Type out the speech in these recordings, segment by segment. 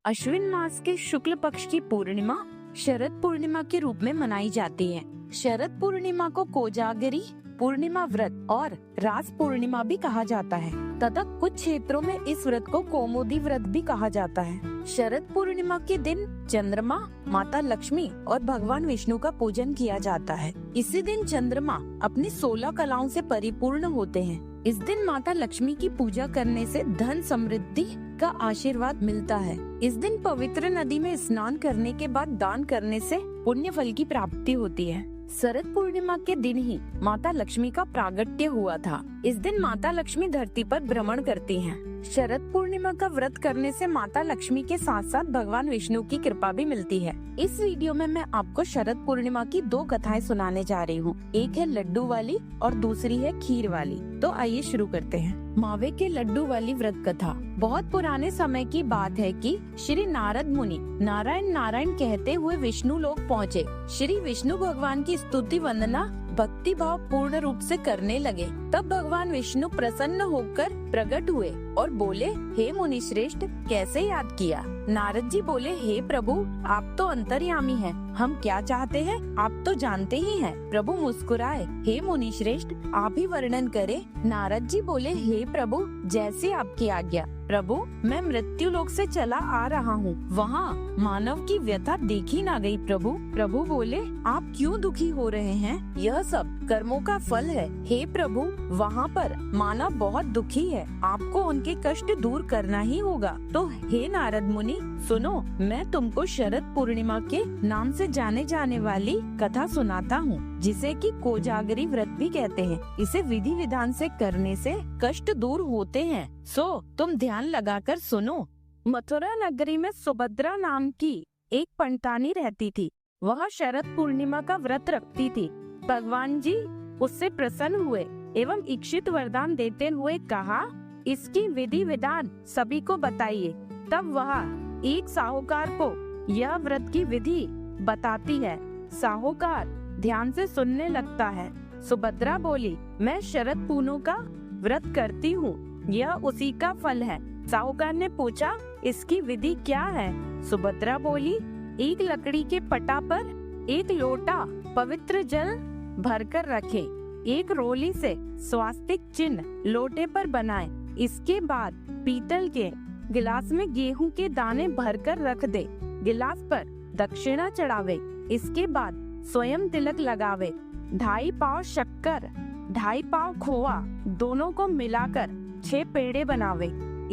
अश्विन मास के शुक्ल पक्ष की पूर्णिमा शरद पूर्णिमा के रूप में मनाई जाती है। शरद पूर्णिमा को कोजागरी पूर्णिमा व्रत और रास पूर्णिमा भी कहा जाता है तथा कुछ क्षेत्रों में इस व्रत को कौमुदी व्रत भी कहा जाता है। शरद पूर्णिमा के दिन चंद्रमा, माता लक्ष्मी और भगवान विष्णु का पूजन किया जाता है। इसी दिन चंद्रमा अपनी 16 कलाओं से परिपूर्ण होते हैं। इस दिन माता लक्ष्मी की पूजा करने से धन समृद्धि का आशीर्वाद मिलता है। इस दिन पवित्र नदी में स्नान करने के बाद दान करने से पुण्य फल की प्राप्ति होती है। शरद पूर्णिमा के दिन ही माता लक्ष्मी का प्रागट्य हुआ था। इस दिन माता लक्ष्मी धरती पर भ्रमण करती हैं। शरद पूर्णिमा का व्रत करने से माता लक्ष्मी के साथ साथ भगवान विष्णु की कृपा भी मिलती है। इस वीडियो में मैं आपको शरद पूर्णिमा की 2 कथाएं सुनाने जा रही हूँ। एक है लड्डू वाली और दूसरी है खीर वाली। तो आइए शुरू करते हैं। मावे के लड्डू वाली व्रत कथा। बहुत पुराने समय की बात है कि श्री नारद मुनि नारायण नारायण कहते हुए विष्णु लोक पहुँचे। श्री विष्णु भगवान की स्तुति वंदना भक्ति भाव पूर्ण रूप से करने लगे। तब भगवान विष्णु प्रसन्न होकर प्रकट हुए और बोले, हे मुनि श्रेष्ठ, कैसे याद किया? नारद जी बोले, हे प्रभु, आप तो अंतर्यामी हैं। हम क्या चाहते हैं आप तो जानते ही हैं। प्रभु मुस्कुराए, हे मुनि श्रेष्ठ, आप ही वर्णन करें। नारद जी बोले, हे प्रभु, जैसी आपकी आज्ञा। प्रभु, मैं मृत्यु लोक से चला आ रहा हूँ। वहाँ मानव की व्यथा देखी ना गई। प्रभु बोले, आप क्यों दुखी हो रहे हैं? यह सब कर्मों का फल है। हे प्रभु, वहाँ पर मानव बहुत दुखी है। आपको उनके कष्ट दूर करना ही होगा। तो हे नारद मुनि, सुनो, मैं तुमको शरद पूर्णिमा के नाम से जाने जाने वाली कथा सुनाता हूँ, जिसे कि कोजागरी व्रत भी कहते हैं। इसे विधि विधान से करने से कष्ट दूर होते हैं। सो तुम ध्यान लगाकर सुनो। मथुरा नगरी में सुभद्रा नाम की एक पंटानी रहती थी। वह शरद पूर्णिमा का व्रत रखती थी। भगवान जी उससे प्रसन्न हुए एवं इच्छित वरदान देते हुए कहा, इसकी विधि विधान सभी को बताइए। तब वह एक साहूकार को यह व्रत की विधि बताती है। साहूकार ध्यान से सुनने लगता है। सुभद्रा बोली, मैं शरद पूर्णिमा का व्रत करती हूँ, यह उसी का फल है। साहूकार ने पूछा, इसकी विधि क्या है? सुभद्रा बोली, एक लकड़ी के पटा पर एक लोटा पवित्र जल भरकर रखे। एक रोली से स्वास्तिक चिन्ह लोटे पर बनाए। इसके बाद पीतल के गिलास में गेहूं के दाने भरकर रख दे। गिलास पर दक्षिणा चढ़ावे। इसके बाद स्वयं तिलक लगावे। 2.5 पाव शक्कर 2.5 पाव खोआ दोनों को मिलाकर 6 पेड़े बनावे।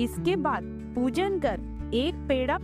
इसके बाद पूजन कर एक पेड़ा